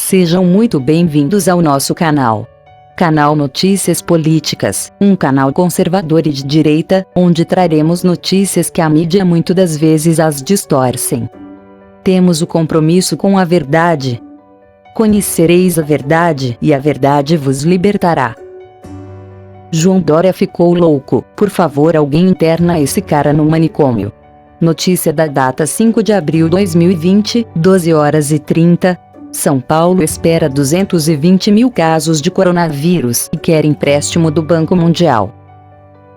Sejam muito bem-vindos ao nosso canal. Canal Notícias Políticas, um canal conservador e de direita, onde traremos notícias que a mídia muitas das vezes as distorcem. Temos o compromisso com a verdade. Conhecereis a verdade, e a verdade vos libertará. João Dória ficou louco, por favor alguém interna esse cara no manicômio. Notícia da data 5 de abril de 2020, 12h30. São Paulo espera 220 mil casos de coronavírus e quer empréstimo do Banco Mundial.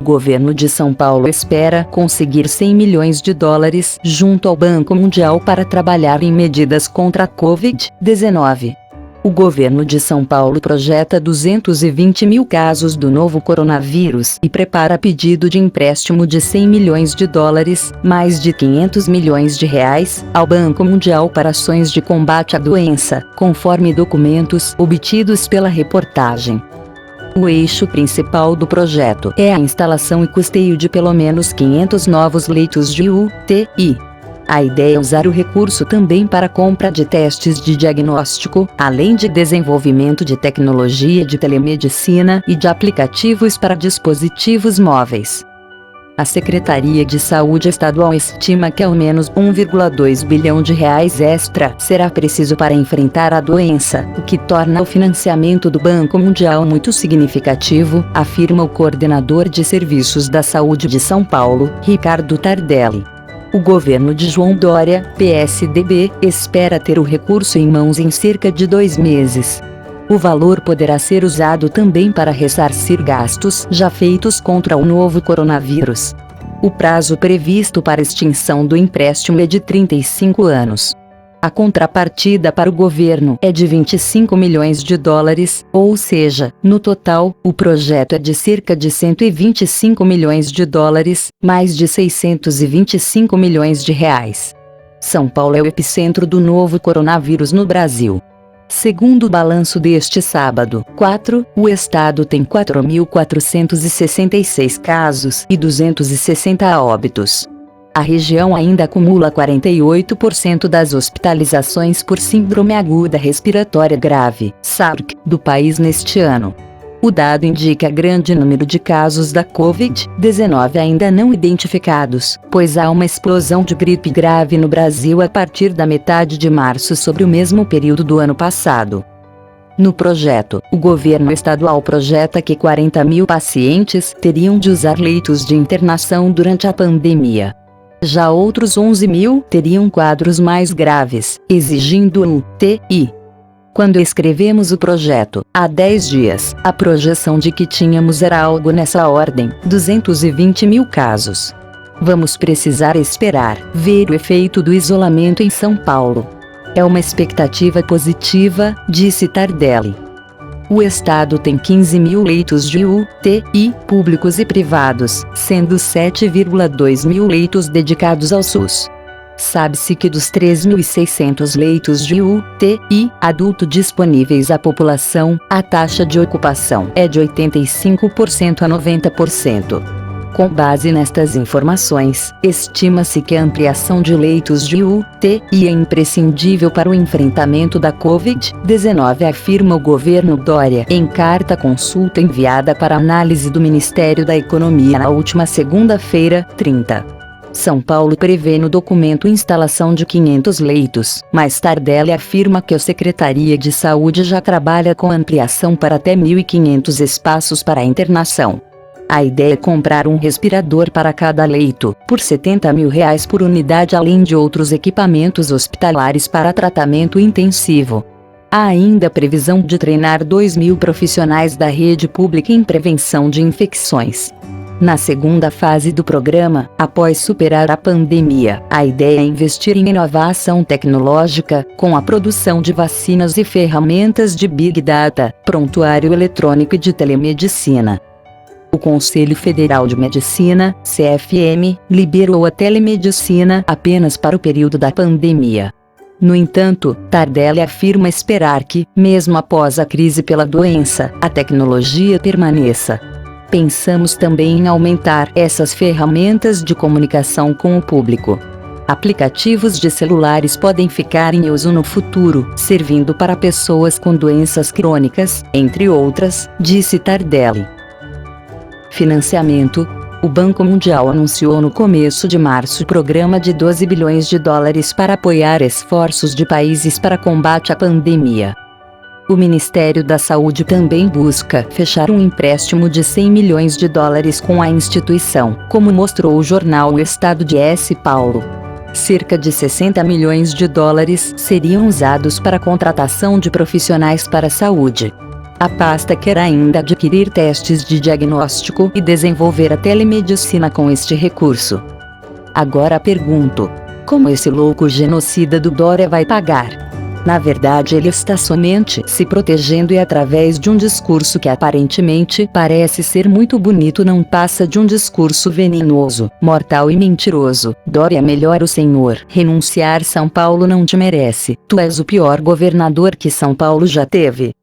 O governo de São Paulo espera conseguir 100 milhões de dólares junto ao Banco Mundial para trabalhar em medidas contra a Covid-19. O governo de São Paulo projeta 220 mil casos do novo coronavírus e prepara pedido de empréstimo de 100 milhões de dólares, mais de 500 milhões de reais, ao Banco Mundial para ações de combate à doença, conforme documentos obtidos pela reportagem. O eixo principal do projeto é a instalação e custeio de pelo menos 500 novos leitos de UTI. A ideia é usar o recurso também para a compra de testes de diagnóstico, além de desenvolvimento de tecnologia de telemedicina e de aplicativos para dispositivos móveis. A Secretaria de Saúde Estadual estima que ao menos 1,2 bilhão de reais extra será preciso para enfrentar a doença, o que torna o financiamento do Banco Mundial muito significativo, afirma o coordenador de Serviços da Saúde de São Paulo, Ricardo Tardelli. O governo de João Dória, PSDB, espera ter o recurso em mãos em cerca de 2 meses. O valor poderá ser usado também para ressarcir gastos já feitos contra o novo coronavírus. O prazo previsto para extinção do empréstimo é de 35 anos. A contrapartida para o governo é de 25 milhões de dólares, ou seja, no total, o projeto é de cerca de 125 milhões de dólares, mais de 625 milhões de reais. São Paulo é o epicentro do novo coronavírus no Brasil. Segundo o balanço deste sábado, 4, o estado tem 4.466 casos e 260 óbitos. A região ainda acumula 48% das hospitalizações por síndrome aguda respiratória grave, SARC, do país neste ano. O dado indica grande número de casos da Covid-19 ainda não identificados, pois há uma explosão de gripe grave no Brasil a partir da metade de março sobre o mesmo período do ano passado. No projeto, o governo estadual projeta que 40 mil pacientes teriam de usar leitos de internação durante a pandemia. Já outros 11 mil teriam quadros mais graves, exigindo UTI. Quando escrevemos o projeto, há 10 dias, a projeção de que tínhamos era algo nessa ordem, 220 mil casos. Vamos precisar esperar, ver o efeito do isolamento em São Paulo. É uma expectativa positiva, disse Tardelli. O estado tem 15 mil leitos de UTI, públicos e privados, sendo 7,2 mil leitos dedicados ao SUS. Sabe-se que dos 3.600 leitos de UTI adulto disponíveis à população, a taxa de ocupação é de 85% a 90%. Com base nestas informações, estima-se que a ampliação de leitos de UTI é imprescindível para o enfrentamento da Covid-19, afirma o governo Dória em carta consulta enviada para análise do Ministério da Economia na última segunda-feira, 30. São Paulo prevê no documento instalação de 500 leitos, mas Tardelli afirma que a Secretaria de Saúde já trabalha com ampliação para até 1.500 espaços para internação. A ideia é comprar um respirador para cada leito, por R$ 70 mil por unidade, além de outros equipamentos hospitalares para tratamento intensivo. Há ainda a previsão de treinar 2.000 profissionais da rede pública em prevenção de infecções. Na segunda fase do programa, após superar a pandemia, a ideia é investir em inovação tecnológica, com a produção de vacinas e ferramentas de Big Data, prontuário eletrônico e de telemedicina. O Conselho Federal de Medicina, CFM, liberou a telemedicina apenas para o período da pandemia. No entanto, Tardelli afirma esperar que, mesmo após a crise pela doença, a tecnologia permaneça. Pensamos também em aumentar essas ferramentas de comunicação com o público. Aplicativos de celulares podem ficar em uso no futuro, servindo para pessoas com doenças crônicas, entre outras, disse Tardelli. Financiamento. O Banco Mundial anunciou no começo de março o programa de 12 bilhões de dólares para apoiar esforços de países para combate à pandemia. O Ministério da Saúde também busca fechar um empréstimo de 100 milhões de dólares com a instituição, como mostrou o jornal O Estado de São Paulo. Cerca de 60 milhões de dólares seriam usados para a contratação de profissionais para a saúde. A pasta quer ainda adquirir testes de diagnóstico e desenvolver a telemedicina com este recurso. Agora pergunto: como esse louco genocida do Dória vai pagar? Na verdade, ele está somente se protegendo e através de um discurso que aparentemente parece ser muito bonito não passa de um discurso venenoso, mortal e mentiroso. Dória, melhor o senhor renunciar, São Paulo não te merece. Tu és o pior governador que São Paulo já teve.